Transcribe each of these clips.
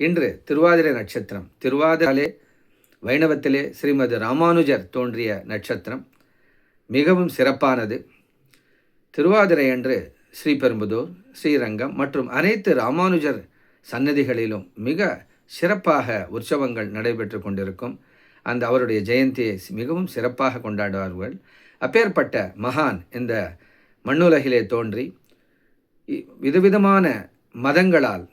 இன்று திருவாதிரை நட்சத்திரம். திருவாதிரை வைணவத்திலே ஸ்ரீமத் ராமானுஜர் தோன்றிய நட்சத்திரம். மிகவும் சிறப்பானது. திருவாதிரை அன்று ஸ்ரீபெரும்புதூர், ஸ்ரீரங்கம் மற்றும் அனைத்து ராமானுஜர் சன்னதிகளிலும் மிக சிறப்பாக உற்சவங்கள் நடைபெற்று கொண்டிருக்கும். அந்த அவருடைய ஜெயந்தியை மிகவும் சிறப்பாக கொண்டாடுவார்கள். அப்பேற்பட்ட மகான் இந்த மண்ணுலகிலே தோன்றி விதவிதமான மதங்களால்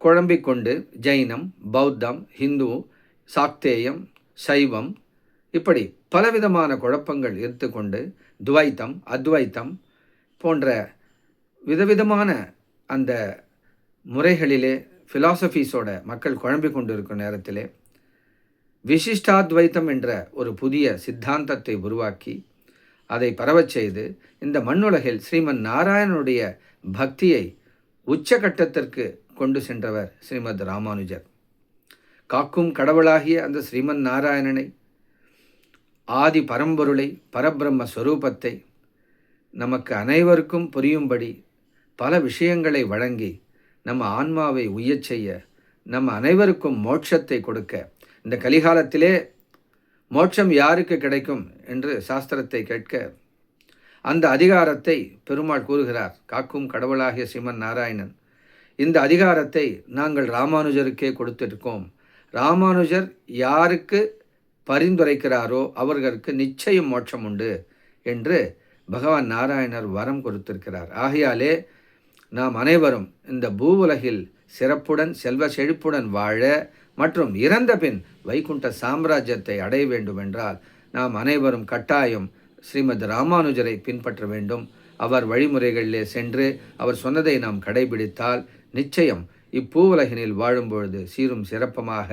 குழம்பிக்கொண்டு ஜைனம், பௌத்தம், ஹிந்து, சாக்தேயம், சைவம் இப்படி பலவிதமான குழப்பங்கள் எடுத்துக்கொண்டு துவைத்தம், அத்வைத்தம் போன்ற விதவிதமான அந்த முறைகளிலே ஃபிலாசபிஸோட மக்கள் குழம்பிக் கொண்டிருக்கும் நேரத்திலே விசிஷ்டாத்வைத்தம் என்ற ஒரு புதிய சித்தாந்தத்தை உருவாக்கி அதை பரவச் செய்து இந்த மண்ணுலகில் ஸ்ரீமன் நாராயணனுடைய பக்தியை உச்சகட்டத்திற்கு கொண்டு சென்றவர் ஸ்ரீமத் ராமானுஜர். காக்கும் கடவுளாகிய அந்த ஸ்ரீமன் நாராயணனை, ஆதி பரம்பொருளை, பரபிரம்ம ஸ்வரூபத்தை நமக்கு அனைவருக்கும் புரியும்படி பல விஷயங்களை வழங்கி நம்ம ஆன்மாவை உய்யச் செய்ய, நம்ம அனைவருக்கும் மோட்சத்தை கொடுக்க, இந்த கலிகாலத்திலே மோட்சம் யாருக்கு கிடைக்கும் என்று சாஸ்திரத்தை கேட்க அந்த அதிகாரத்தை பெருமாள் கூறுகிறார். காக்கும் கடவுளாகிய ஸ்ரீமன் நாராயணன், இந்த அதிகாரத்தை நாங்கள் ராமானுஜருக்கே கொடுத்திருக்கோம். ராமானுஜர் யாருக்கு பரிந்துரைக்கிறாரோ அவர்களுக்கு நிச்சயம் மோட்சம் உண்டு என்று பகவான் நாராயணர் வரம் கொடுத்திருக்கிறார். ஆகையாலே நாம் அனைவரும் இந்த பூவுலகில் சிறப்புடன் செல்வ செழிப்புடன் வாழ மற்றும் இறந்த பின் வைகுண்ட சாம்ராஜ்யத்தை அடைய வேண்டுமென்றால் நாம் அனைவரும் கட்டாயம் ஸ்ரீமத் ராமானுஜரை பின்பற்ற வேண்டும். அவர் வழிமுறைகளிலே சென்று அவர் சொன்னதை நாம் கடைபிடித்தால் நிச்சயம் இப்பூவுலகினில் வாழும்பொழுது சீரும் சிறப்பமாக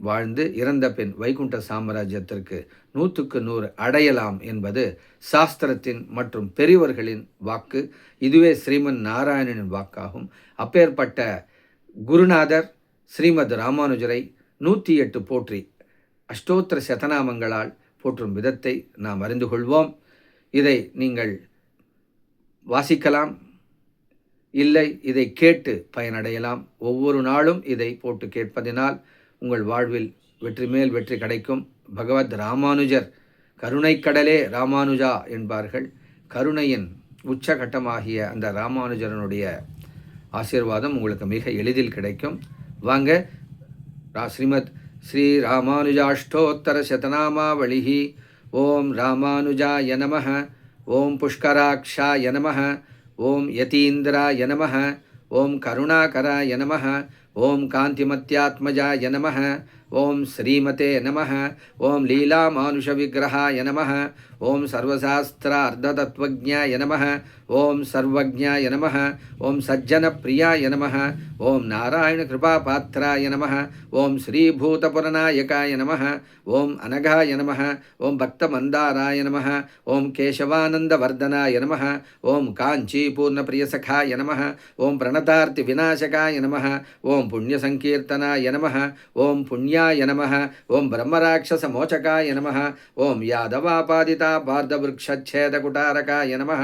வாழ்ந்து இறந்த பின் வைகுண்ட சாம்ராஜ்யத்திற்கு 100க்கு 100 அடையலாம் என்பது சாஸ்திரத்தின் மற்றும் பெரியவர்களின் வாக்கு. இதுவே ஸ்ரீமன் நாராயணனின் வாக்காகும். அப்பேற்பட்ட குருநாதர் ஸ்ரீமத் ராமானுஜரை 108 போற்றி அஷ்டோத்திர சதநாமங்களால் போற்றும் விதத்தை நாம் அறிந்து கொள்வோம். இதை நீங்கள் வாசிக்கலாம், இல்லை இதை கேட்டு பயனடையலாம். ஒவ்வொரு நாளும் இதை போட்டு கேட்பதினால் உங்கள் வாழ்வில் வெற்றி மேல் வெற்றி கிடைக்கும். பகவத் ராமானுஜர் கருணைக்கடலே ராமானுஜா என்பார்கள். கருணையின் உச்சகட்டமாகிய அந்த ராமானுஜரனுடைய ஆசீர்வாதம் உங்களுக்கு மிக எளிதில் கிடைக்கும். வாங்க, ஸ்ரீமத் ஸ்ரீ ராமானுஜாஷ்டோத்தர சதநாமாவளிஹி. ஓம் ராமானுஜாய நமஹ, ஓம் புஷ்கராக்ஷாய நமஹ, ஓம் யதீந்திராய நமஹ, ஓம் கருணாகராய நமஹ, ஓம் காந்திமத்யாத்மஜாய நமஹ, ஓம் ஸ்ரீமதே நமஹ, ஓம் லீலாமானுஷவிக்கிரகாய நமஹ, ஓம் சர்வசாஸ்திரார்த்ததத்வஜ்ஞாய நமஹ, ஓம் சர்வஜ்ஞாய நமஹ, ஓம் சஜ்ஜனப்பிரியாய நமஹ, ஓம் நாராயணகிருபாபாத்திராய நமஹ, ஓம் ஸ்ரீபூதபுரநாயகாய நமஹ, ஓம் அனகாய நமஹ, ஓம் பக்தமந்தாராய நமஹ, ஓம் கேசவானந்தவர்தனாய நமஹ, ஓம் காஞ்சீபூர்ணப்பிரியசகாய நமஹ, ஓம் பிரணதார்த்தி விநாசகாய நமஹ, ஓம் புண்ணியசங்கீர்த்தனாய நமஹ, ஓம் புண்ணியாய நமஹ, ஓம் பிரம்மராட்சசமோச்சகாய நமஹ, ஓம் யாதவாபாதிதா பார்தவிருக்ஷேதகுட்டாரகாய நமஹ,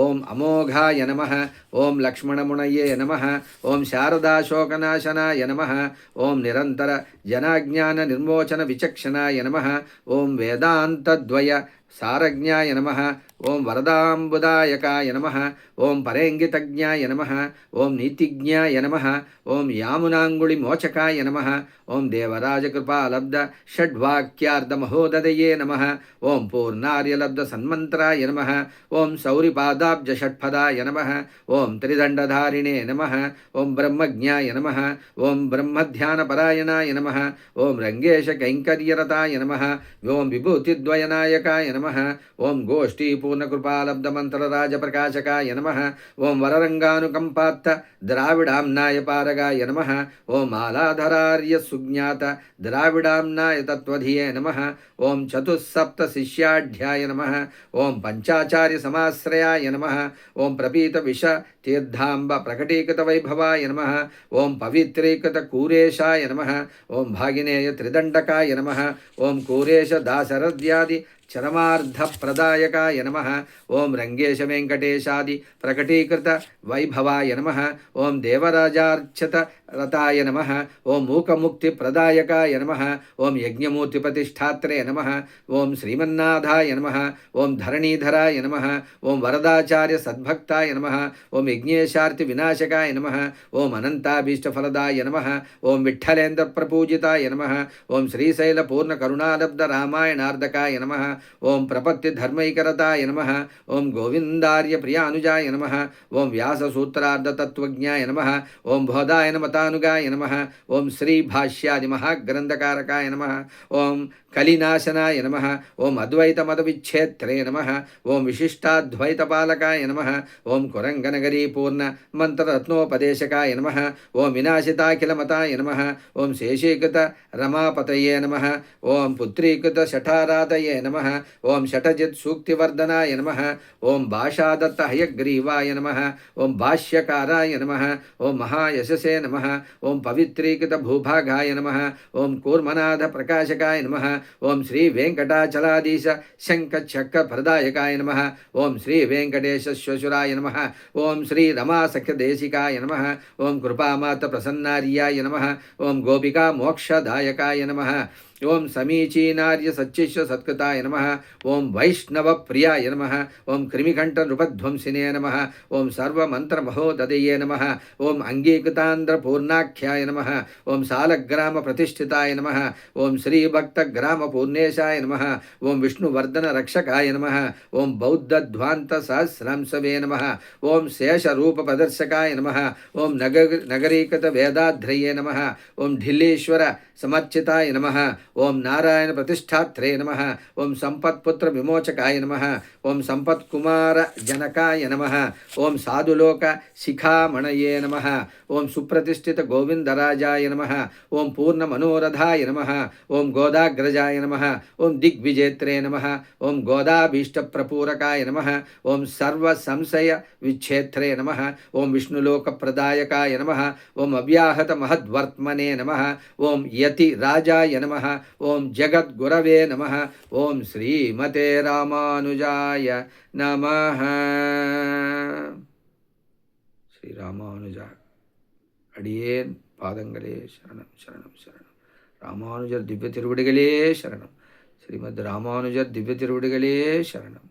ஓம் அமோகாய நமஹ, ஓம் லக்ஷ்மணமுனயே நமஹ, ஓம் சாரதாசோகநாசனாய நமஹ, ஓம் நிரந்தர ஜனாஜ்ஞான நிர்மோச்சன விசக்ஷணாய நமஹ, ஓம் வேதாந்தத்வய சாரஜ்ஞாய நமஹ, ஓம் வரதாம்புதாயகாய நமஹ, ஓம் பரேங்கிதஜ்ஞாய நமஹ, ஓம் நீதிஜ்ஞாய நமஹ, ஓம் யாமுனாங்குளி மோச்சகாய நமஹ, ஓம் தேவராஜகிருபாலப்த ஷட்வாக்கியார்த்தமஹோததயே நமஹ, ஓம் பூர்ணார்யலப்த சன்மந்திராய நமஹ, ஓம் சௌரிபாதாப்ஜ ஷட்பதாய நமஹ, ஓம் திரிதண்டதாரிணே நமஹ, ஓம் பிரம்மஜ்ஞாய நமஹ, ஓம் பிரம்மத்தியானபராயணாய நமஹ, ஓம் ரங்கேஷ கைங்கரியரதாய நமஹ, ஓம் விபூதித்வயநாயகாய நமஹ, ஓம் கோஷ்டி பூர்ணகிருபாலப்தமந்திரராஜபிரகாசகாய நமஹ, ஓம் வரரங்கானுகம்பாத்த திராவிடாம்நாய பாரகாய நமஹ, ஓம் ஆலாதரார்ய சுஜ்ஞாத திராவிடாம்நாய தத்வதியே நமஹ, ஓம் சதுஸ்ஸப்த சிஷ்யாಢ்யாய நமஹ, ஓம் பஞ்சாச்சாரிய சமாஸ்ரயாய நமஹ, ஓம் பிரபீத விஷ தீர்த்தாம்ப பிரகடீகிருத வைபவாய நமஹ, ஓம் பவித்ரீகிருத கூரேஷாய நமஹ, ஓம் பாகினேய திரிதண்டகாய நமஹ, ஓம் கூரேஷ தாசரத்யாதி चरमार्धप्रदायकाय नमः। ओम रंगेश वेंकटेशादि प्रकटीकृत वैभवाय नमः। ओम देवराजार्चित रताय नमः। ओम मूकमुक्तिप्रदायकाय नमः। ओम यज्ञमूर्तिप्रतिष्ठात्रे नमः। ओम श्रीमन्नाथाय नमः। ओम धरणीधराय नमः। ओम वरदाचार्य सद्भक्ताय नमः। ओम यज्ञेशार्ति विनाशकाय नमः। ओम अनंताभीष्टफलदाय नमः। ओम विठ्ठलेन्द्र प्रपूजिताय नमः। ओम श्रीशैल पूर्ण करुणालब्ध रामायणार्धकाय नमः। ओम प्रपत्ति धर्मैकरताय नमः। ओम गोविंदार्य प्रियानुजाय नमः। ओम व्याससूत्रार्ध तत्वज्ञाय नमः। ओम बोधायन मतानुगाय नमः। ओम श्री भाष्यादि महाग्रंथकारकाय नमः। ओम कलिनाशनाय नमः। ओम अद्वैत मत विच्छेत्रे नमः। ओम विशिष्टाद्वैतपालकाय नमः। ओम कुरंगनगरी पूर्ण मंत्र रत्नोपदेशकाय नमः। ओम विनाशिताखिलमताय नमः। ओम शेषीकृत रमापतये नमः। ओम पुत्रीकृत शठाराधये नमः। ओम शठजित् सूक्तिवर्धनाय नमः। ओम भाषादत्त हयग्रीवाय नमः। ओम भाष्यकाराय नमः। ओम महायशसे नमः। ओम पवित्रीकृत भूभागाय नमः। ओम कूर्मनाथ प्रकाशकाय नमः। ओम श्री वेंकटाचलाधीश शंख चक्र प्रदायकाय नमः। ओम श्री वेंकटेश श्वशुराय नमः। ओम श्री रमा सख्य देशिकाय नमः। ओम कृपामात प्रसन्नार्याय नमः। ओम गोपिका मोक्षदायकाय नमः। ओम समीचीनार्य सच्चिष्य सत्कृताय नमः। ओम वैष्णव प्रियाय नमः। ओम कृमिकंठ नृपध्वंसिने नमः। ओम सर्वमंत्र महोदये नमः। ओम अंगीकृतांध्र पूर्णाख्याय नमः। ओम सालग्राम प्रतिष्ठिताय नमः। ओम श्री भक्त ग्राम पूर्णेशाय नमः। ओम विष्णुवर्धन रक्षकाय नमः। ओम बौद्ध ध्वांत सहस्रांशवे नमः। ओम शेष रूप प्रदर्शकाय नमः। ओम नगरीकृत वेदाध्रये नमः। ओम ढिल्लीश्वर समर्चिताय नमः। ओम नारायण प्रतिष्ठात्रे नमः। ओम संपत्पुत्र विमोचकाय नमः। ओम संपत्कुमार जनकाय नमः। ओम साधुलोक शिखामणये नमः। ओम सुप्रतिष्ठित गोविंदराजाय नमः। ओम पूर्ण मनोरथाय नमः। ओम गोदाग्रजाय नमः। ओम दिग्विजेत्रे नमः। ओम गोदाभीष्ट प्रपूरकाय नमः। ओम सर्व संशय विच्छेत्रे नमः। ओम विष्णुलोक प्रदायकाय नमः। ओम अव्याहत महद्वर्त्मने नमः। ओम यति राजाय नमः। ओम जगद्गुरवे नमः। ओम श्रीमते रामानुजाय नमः। श्री रामानुजा अडियेन पादंगले शरणम शरणम शरणम. रामानुजर दिव्य तिरुवडिगले शरणम. श्रीमद् रामानुजर दिव्य तिरुवडिगले शरणम.